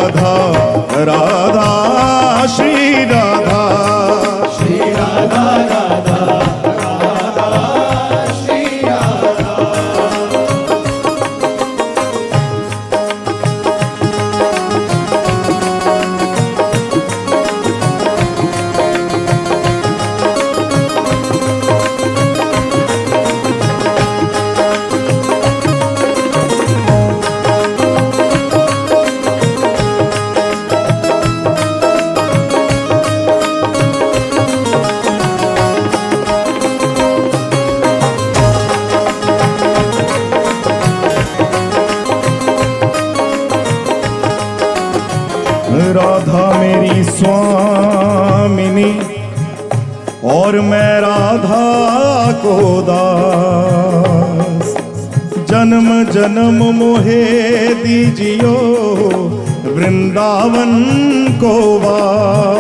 राधा राधा श्री राधा श्री राधा राधा राधा श्री राधा। राधा मेरी स्वामिनी और मैं राधा को दास, जन्म जन्म मोहे दीजियो वृंदावन को वास।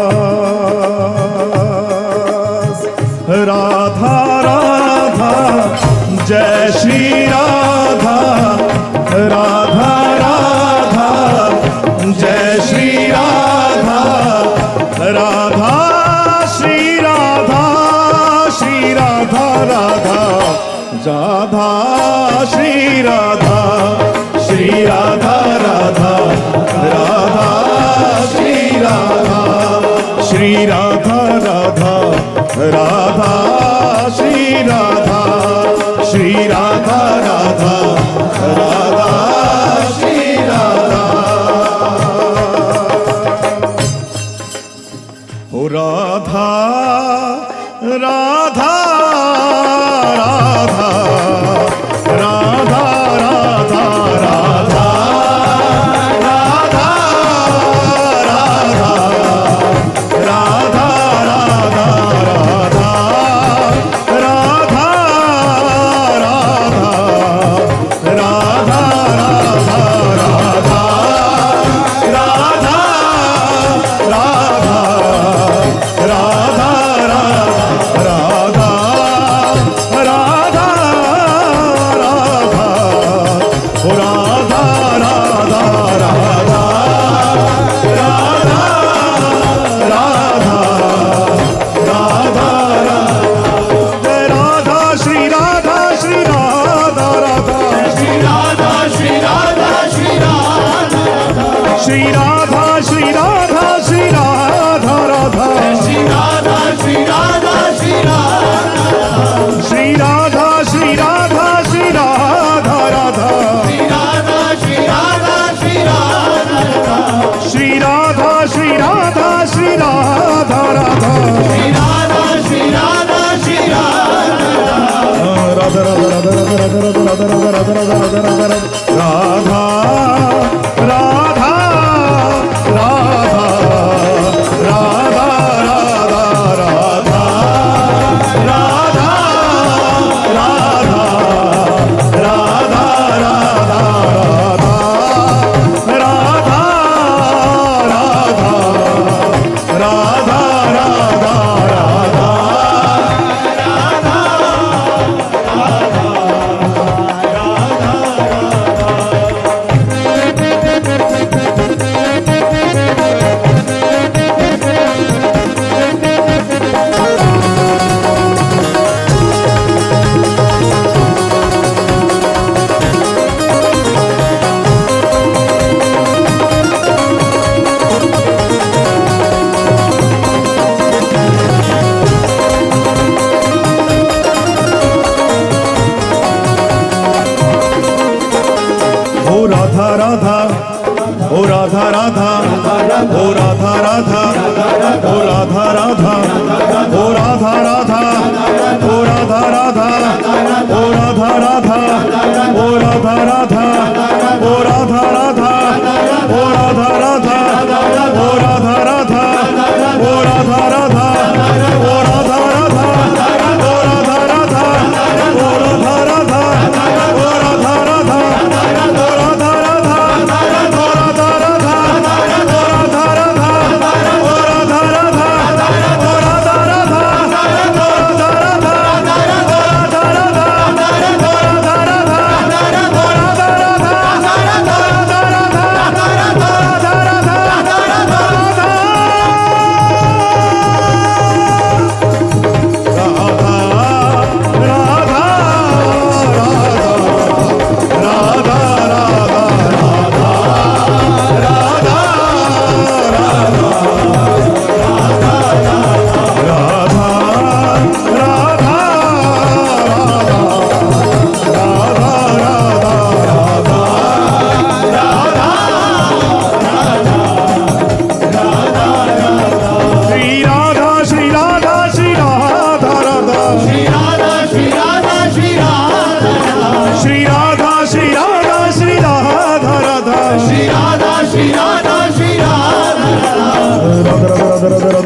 राधा राधा जय श्री राधा, राधा राधा जय श्री राधा, राधा श्री राधा, श्री राधा राधा राधा श्री राधा, श्री राधा राधा राधा श्री राधा, श्री राधा राधा राधा श्री राधा, श्री राधा राधा राधा श्री राधा। ओ राधा राधा राधा राधा राधा राधा राधा राधा राधा राधा राधा राधा राधा श्री राधा श्री राधा श्री राधा राधा श्री राधा श्री राधा श्री राधा, श्री राधा श्री राधा श्री राधा राधा, श्री राधा श्री राधा श्री राधा, श्री राधा श्री राधा श्री राधा राधा, श्री राधा श्री राधा श्री राधा, राधा राधा राधा राधा राधा राधा राधा राधा राधा राधा राधा राधा ओ राधा राधा ओ राधा राधा ओ राधा राधा ओ राधा राधा ओ राधा राधा ओ राधा राधा ओ राधा राधा ओ राधा राधा ओ राधा राधा ओ राधा राधा ओ राधा राधा ओ राधा राधा ओ राधा राधा ओ राधा राधा ओ राधा राधा राधा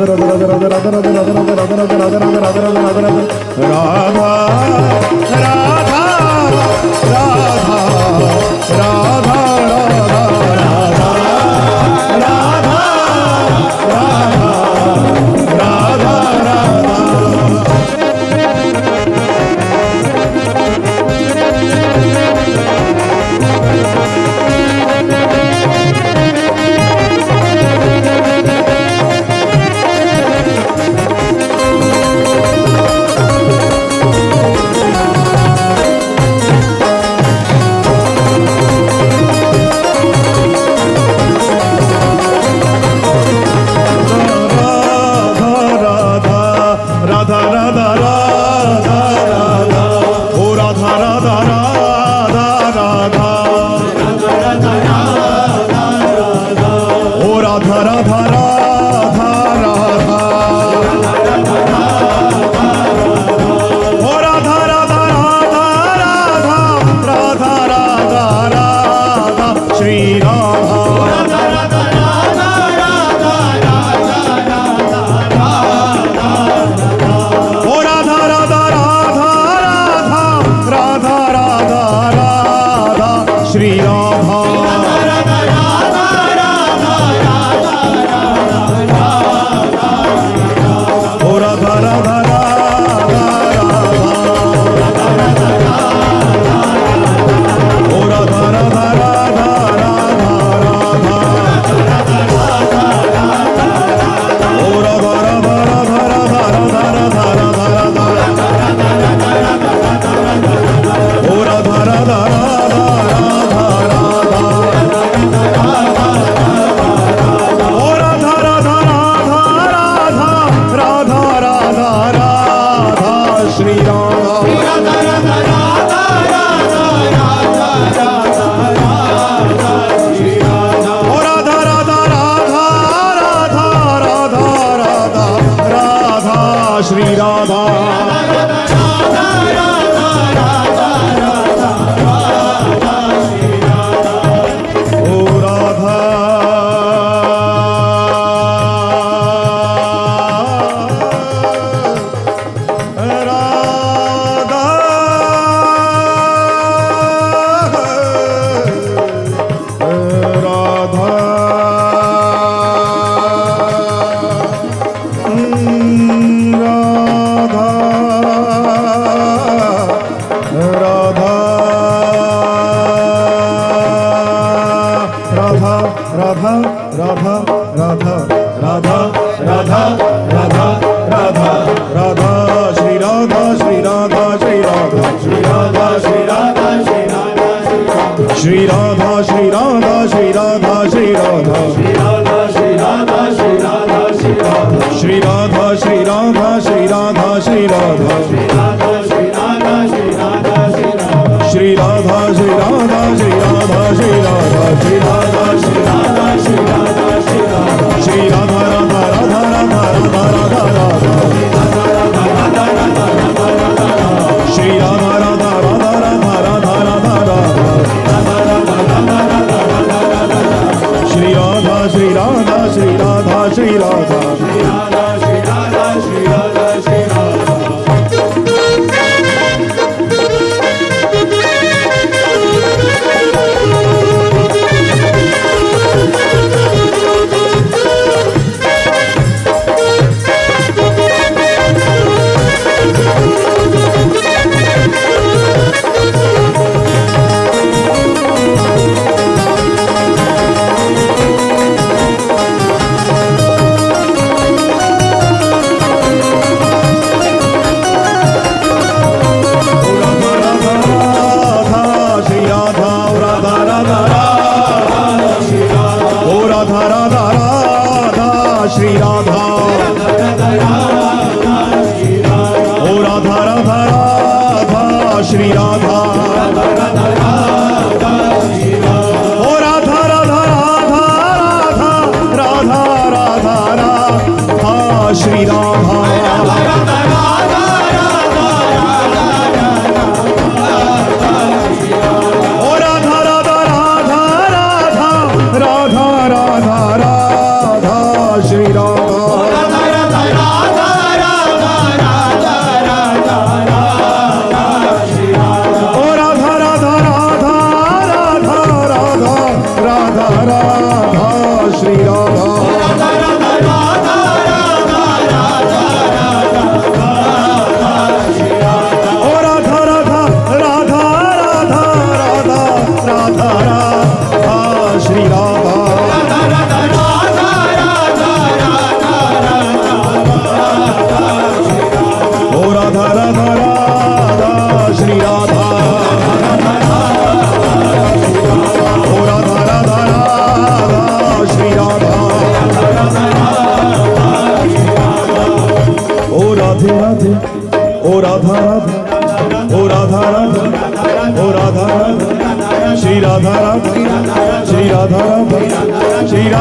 Radha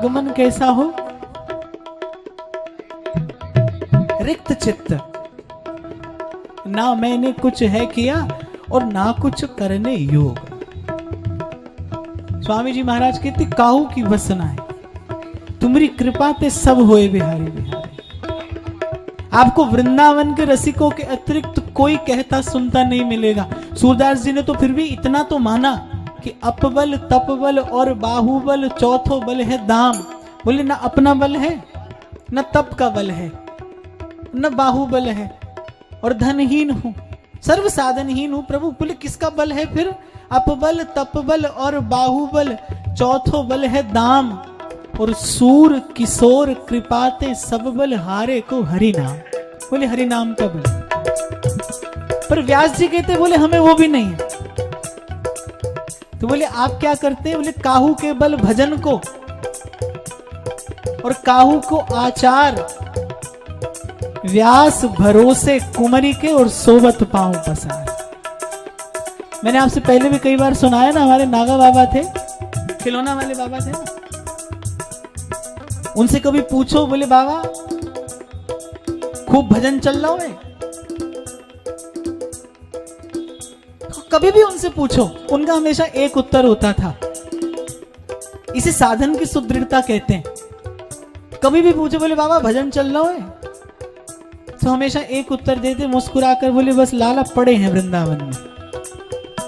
आगमन कैसा हो? रिक्त चित्त, ना मैंने कुछ है किया और ना कुछ करने योग। स्वामी जी महाराज कहते काहू की बसना है, तुम्हारी कृपा ते सब होए बिहारी बिहारी। आपको वृंदावन के रसिकों के अतिरिक्त कोई कहता सुनता नहीं मिलेगा। सूरदास जी ने तो फिर भी इतना तो माना कि अपबल तपबल और बाहुबल चौथो बल है दाम। बोले ना अपना बल है, न तप का बल है, न बाहुबल है, और धनहीन हूं, सर्व साधनहीन हूं। प्रभु बोले किसका बल है फिर? अपबल तपबल और बाहुबल चौथो बल है दाम, और सूर किशोर कृपाते सब बल हारे को हरि नाम। बोले हरि नाम का बल। पर व्यास जी कहते बोले हमें वो भी नहीं है। तो बोले आप क्या करते हैं? बोले काहू के बल भजन को, और काहू को आचार, व्यास भरोसे कुमरी के और सोबत पांव पसार। मैंने आपसे पहले भी कई बार सुनाया ना, हमारे नागा बाबा थे, खिलौना वाले बाबा थे ना, उनसे कभी पूछो बोले बाबा खूब भजन चल रहा है, कभी भी उनसे पूछो, उनका हमेशा एक उत्तर होता था। इसे साधन की सुदृढ़ता कहते हैं। कभी भी पूछो बोले बाबा भजन चल रहा है, तो हमेशा एक उत्तर देते मुस्कुराकर, बोले बस लाला पड़े हैं वृंदावन में।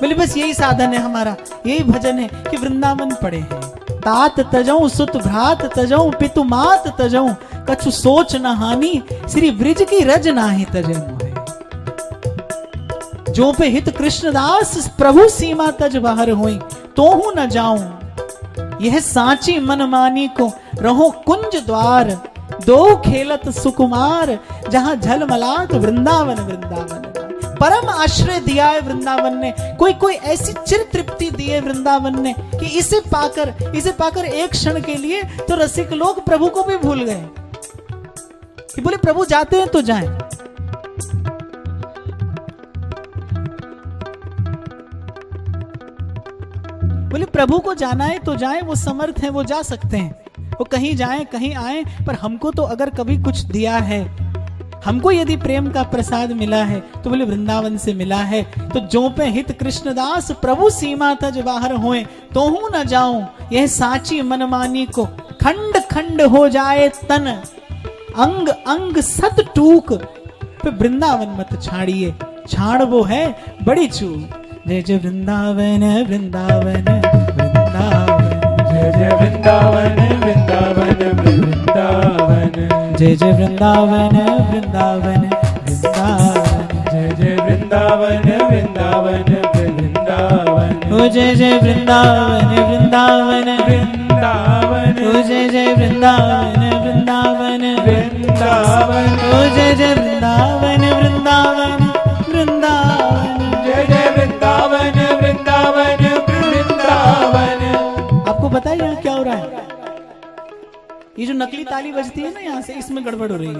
बोले बस यही साधन है हमारा, यही भजन है कि वृंदावन पड़े हैं। तात तजऊं सुत भ्रात तजऊं पितु मात तजऊं, कछु सोच न हानि श्री ब्रिज की रज नाही तजे मोहे। जो पे हित कृष्णदास प्रभु सीमा तज बाहर होई, तो हूं न जाऊं यह सांची मनमानी को, रहो कुंज द्वार दो खेलत सुकुमार, जहां झलमलात वृंदावन वृंदावन। परम आश्रय दिया है वृंदावन ने, कोई कोई ऐसी चिर तृप्ति दी है वृंदावन ने कि इसे पाकर एक क्षण के लिए तो रसिक लोग प्रभु को भी भूल गए कि बोले प्रभु जाते हैं तो जाएं। बोले प्रभु को जाना है तो जाएं, वो समर्थ हैं, वो जा सकते हैं, वो कहीं जाएं कहीं आए, पर हमको तो अगर कभी कुछ दिया है, हमको यदि प्रेम का प्रसाद मिला है तो बोले वृंदावन से मिला है। तो जो पे हित कृष्णदास प्रभु सीमा तज बाहर होए, तो हूं न जाऊं यह साची मनमानी को, खंड खंड हो जाए तन अंग अंग सत टूक, पे वृंदावन मत छाड़िए, छाड़ वो है बड़ी चूक। जय जय वृंदावन वृंदावन वृंदावन, जय जय वृंदावन वृंदावन वृंदावन, जय जय वृंदावन वृंदावन वृंदावन, जय जय वृंदावन वृंदावन वृंदावन, ओ जय जय वृंदावन वृंदावन वृंदावन, ओ जय जय वृंदावन वृंदावन वृंदावन, ओ जय जय वृंदावन वृंदावन वृंदावन, जय जय वृंदावन वृंदावन वृंदावन। आपको पता है यहाँ क्या हो रहा है? ये जो नकली ताली बजती है ना यहाँ से, इसमें गड़बड़ हो रही है।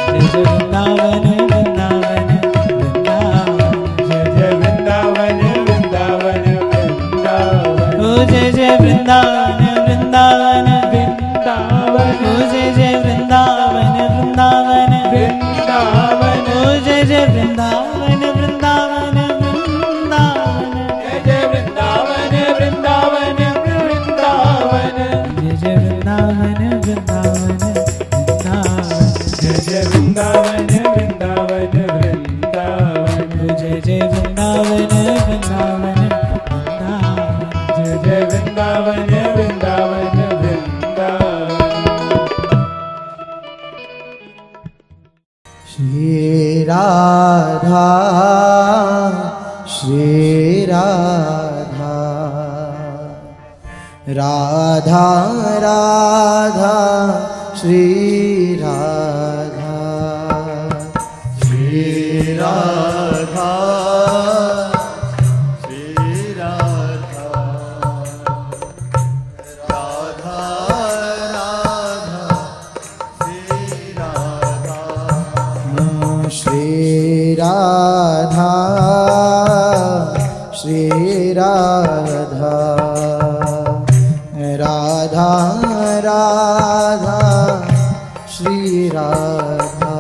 जय जय वृंदावन वृंदावन वृंदावन, जय जय वृंदावन वृंदावन वृंदावन, ओ जय जय वृंदावन वृंदावन वृंदावन, ओ जय जय वृंदावन वृंदावन वृंदावन, ओ जय जय वृंदावन वृंदावन वृंदावन, जय जय वृंदावन वृंदावन वृंदावन, जय जय वृंदावन वृंदावन वृंदावन, जय जय वृंदावन वृंदावन वृंदावन, जय जय वृंदावन वृंदावन वृंदावन, जय जय वृंदावन वृंदावन वृंदावन। श्री राधा श्री राधा, राधा राधा श्री राधा, श्री राधा श्री राधा, राधा राधा श्री राधा, श्री राधा श्री राधा राधा राधा श्री राधा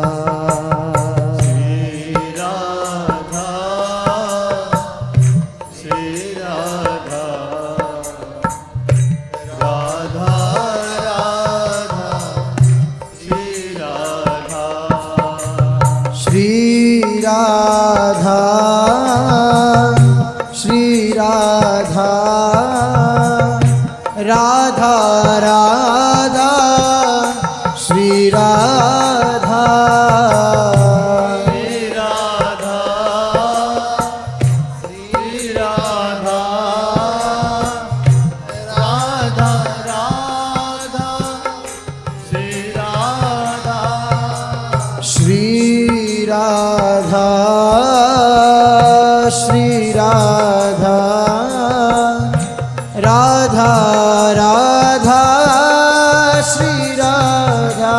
श्री राधा श्री राधा राधा राधा श्री राधा श्री राधा श्री राधा राधा राधा श्री राधा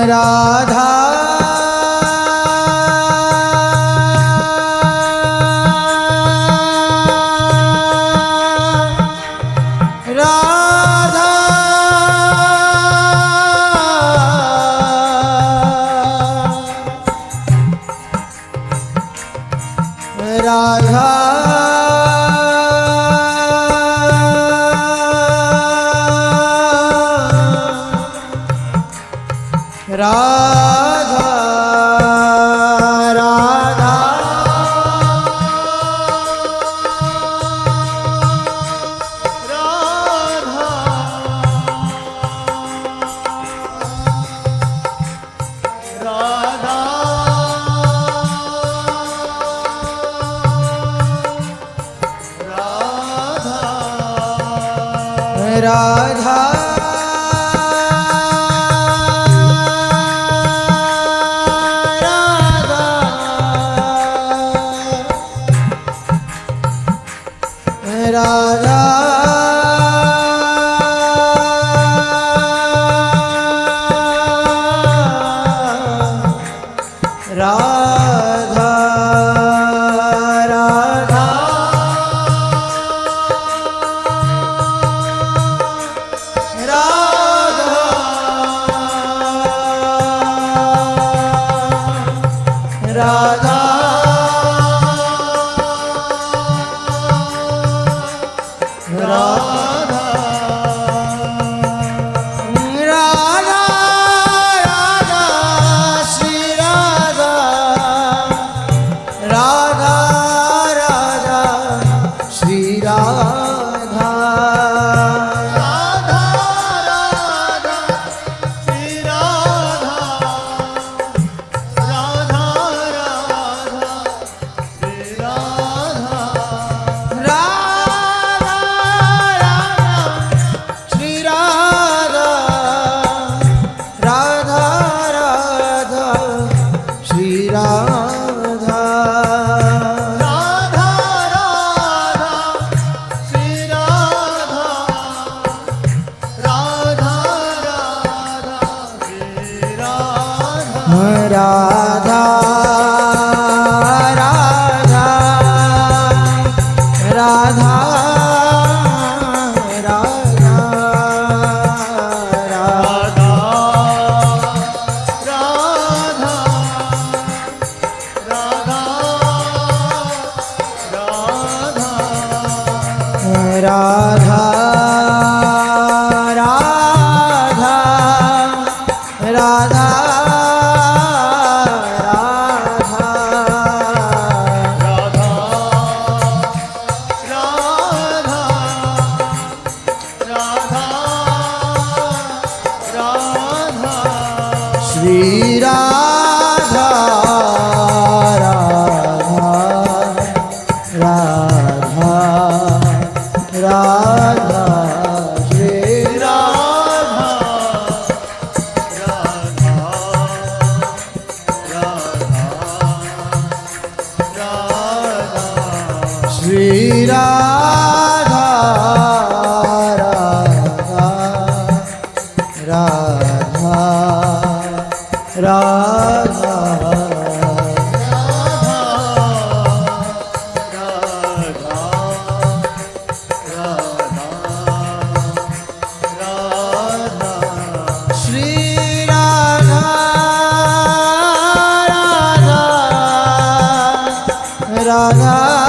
राधा राधा राधा राधा राधा राधा राधा राधा राधा राधा राधा राधा राधा श्री राधा राधा राधा श्री राधा राधा राधा श्री राधा राधा राधा श्री राधा श्री राधा राधा राधा श्री राधा श्री राधा राधा राधा राधा श्री राधा राधा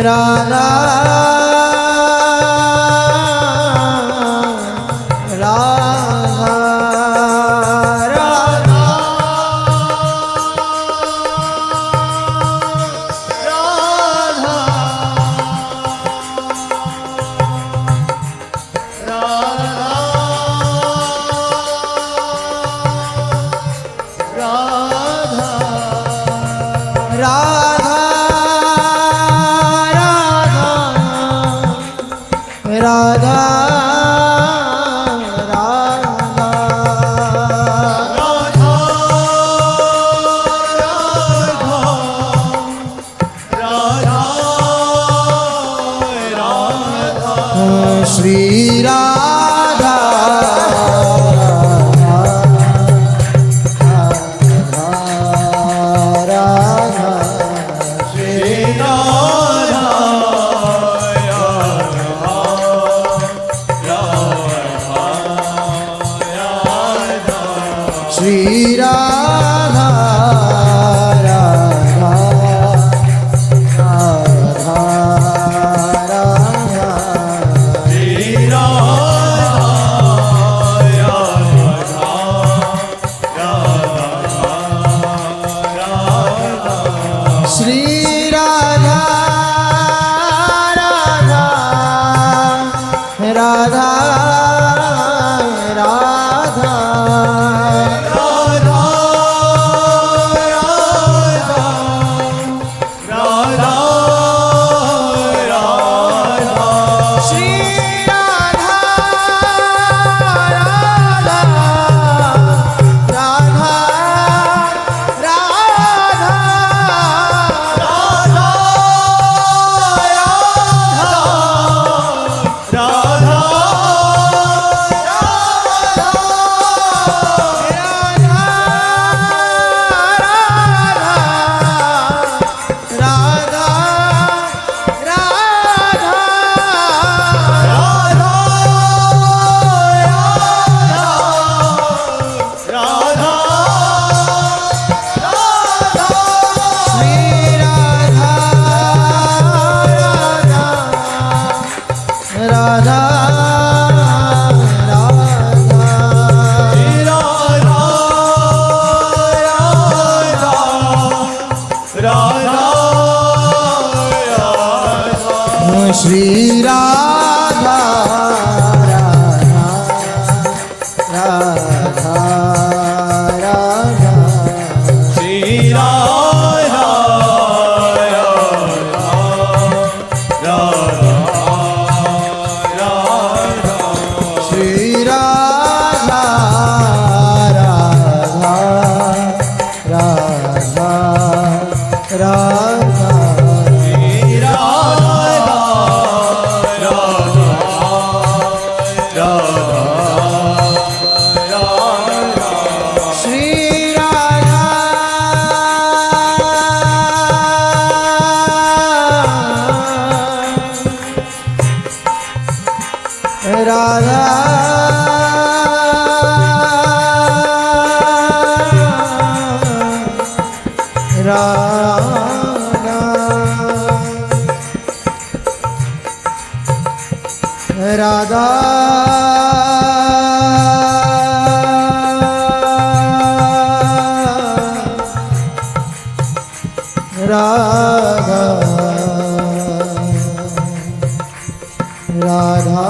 राधा राधा राधा श्री राधा राधा श्री श्री राधा राधा राधा राधा श्री राधा राधा राधा राधा श्री राधा राधा राधा राधा श्री राधा श्री राधा राधा राधा राधा राधा राधा राधा राधा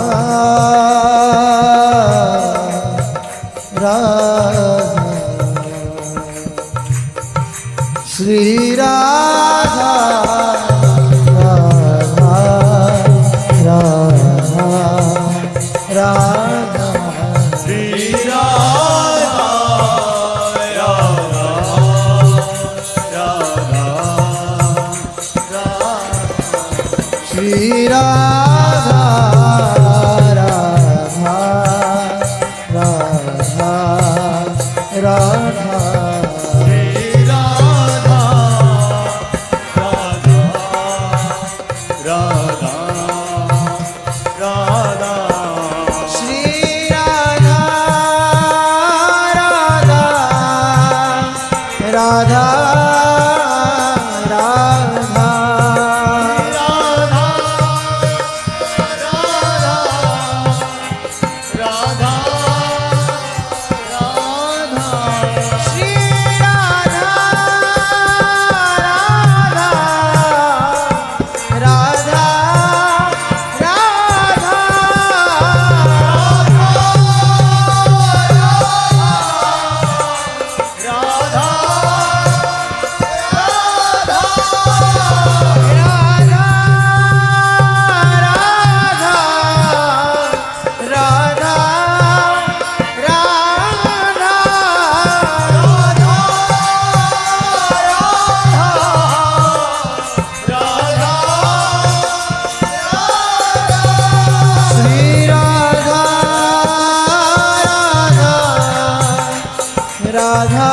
राधा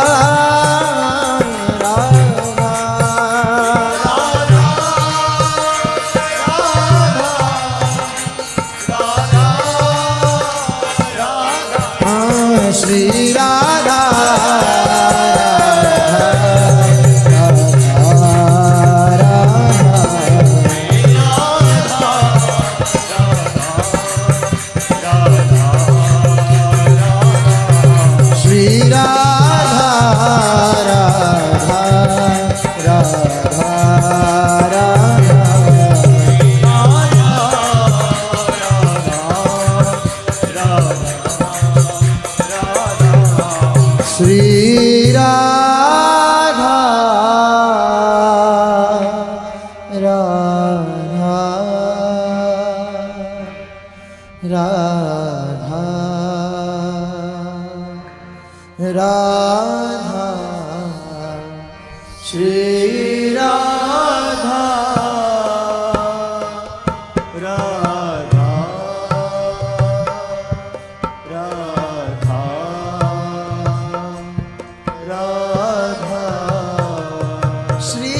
श्री राधा श्री राधा श्री राधा राधा राधा राधा श्री राधा राधा राधा राधा श्री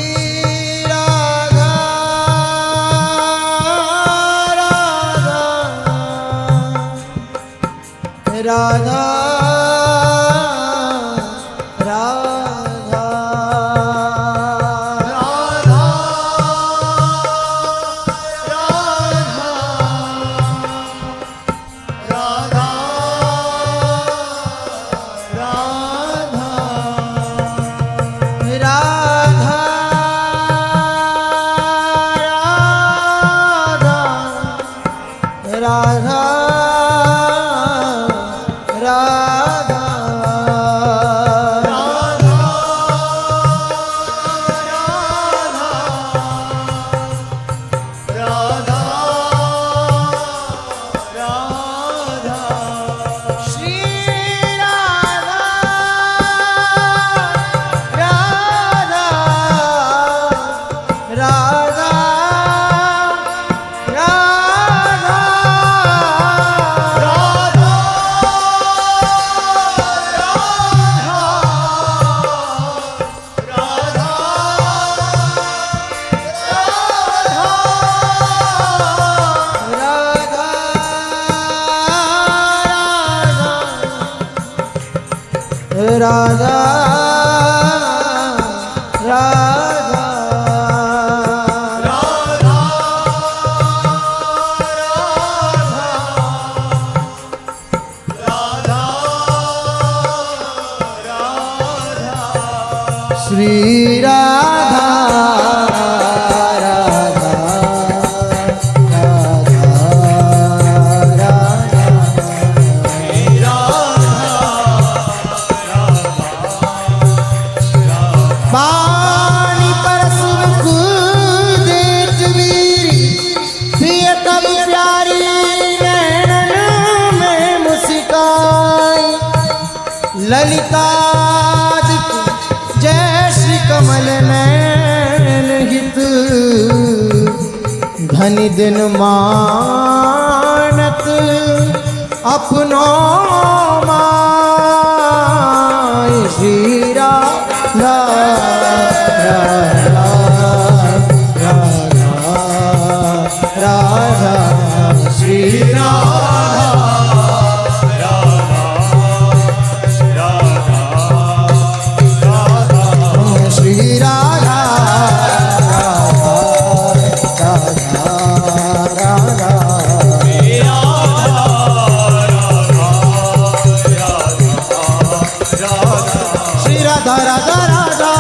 राधा राधा राधा राधा राधा राधा राधा श्री राधा पानी परस मुकुट देत वीरी प्रिय तब प्यारी नैनन में मुस्काई ललितादित्य जय श्री कमल नैन हित धनि दिन मानत अपनो माय श्री राधा राधा श्री श्री राधा श्री राधा राधा राधा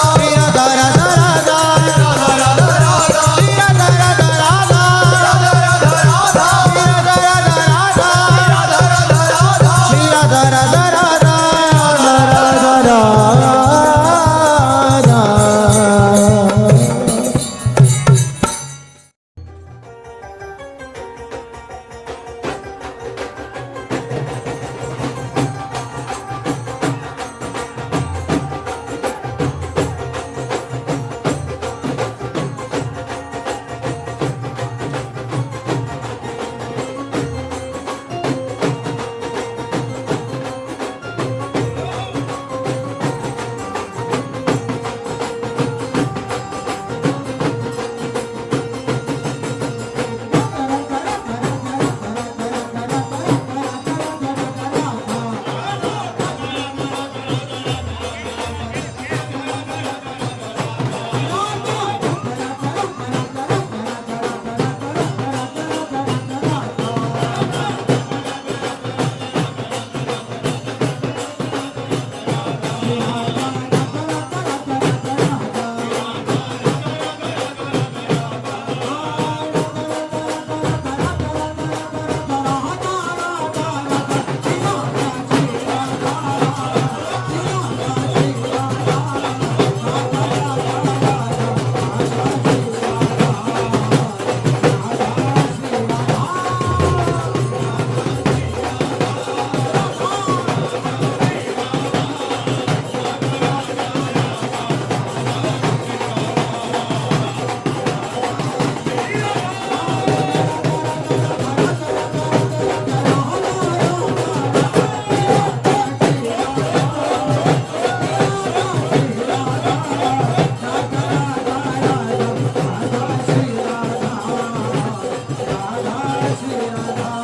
श्री राधा राधा राधा श्री राधा राधा राधा श्री राधा राधा राधा श्री राधा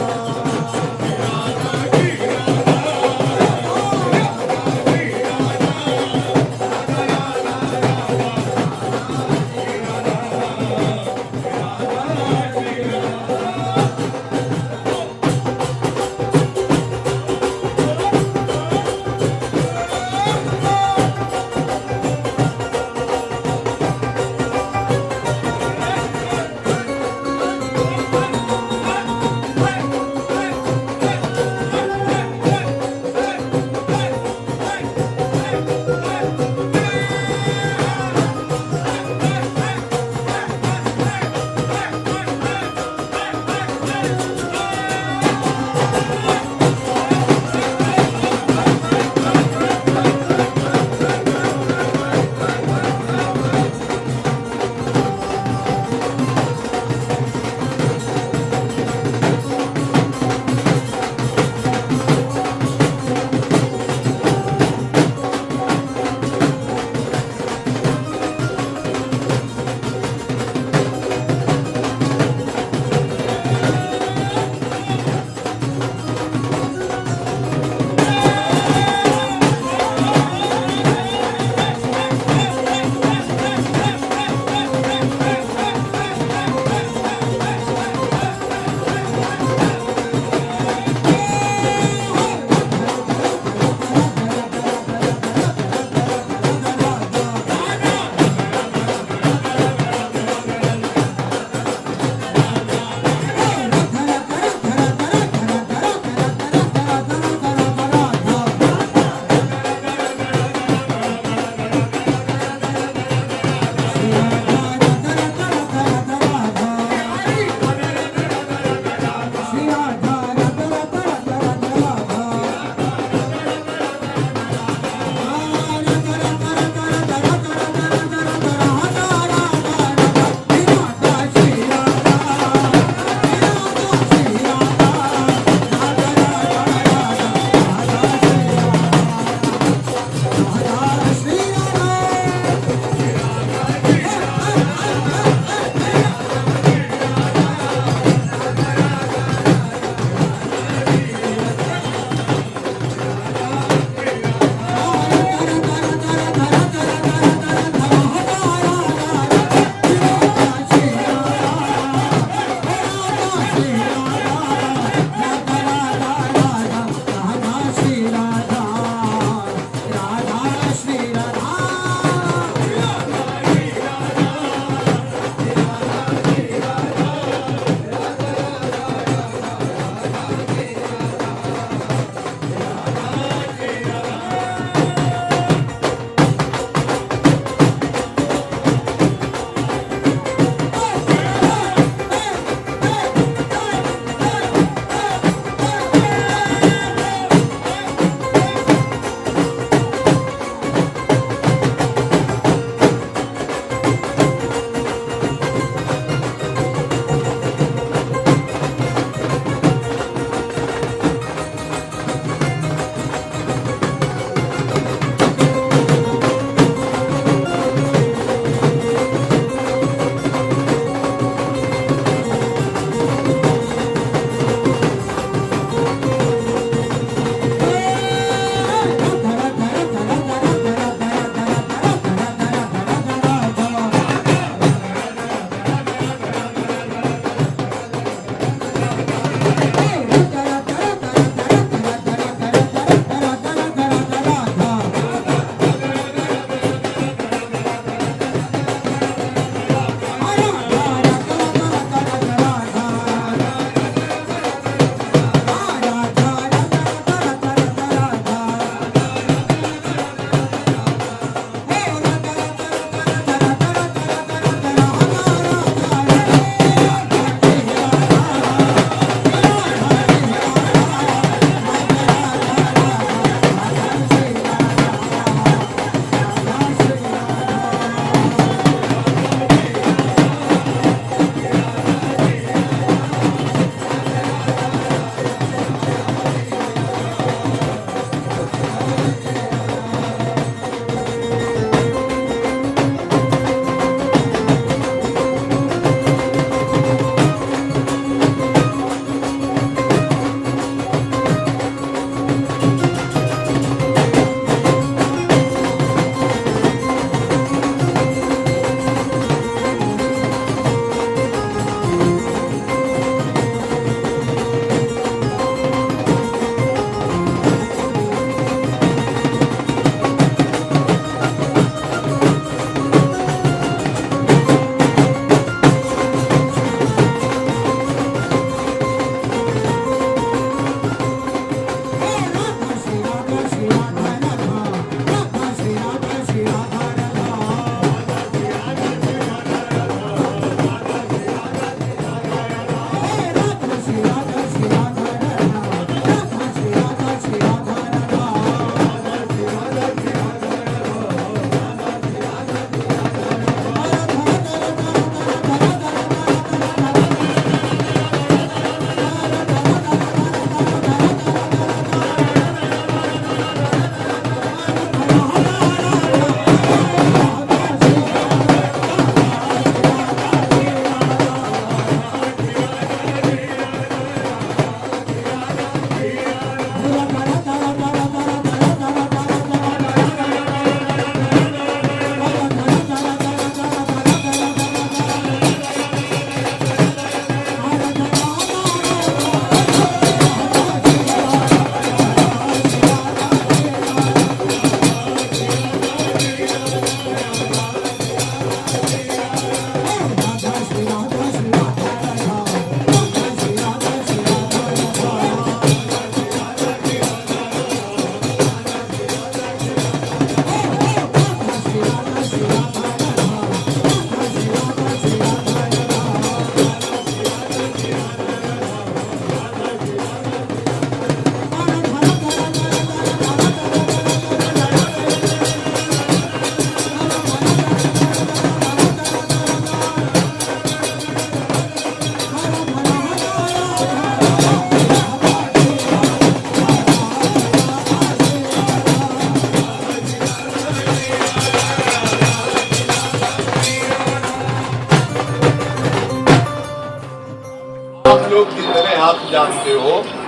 जानते हो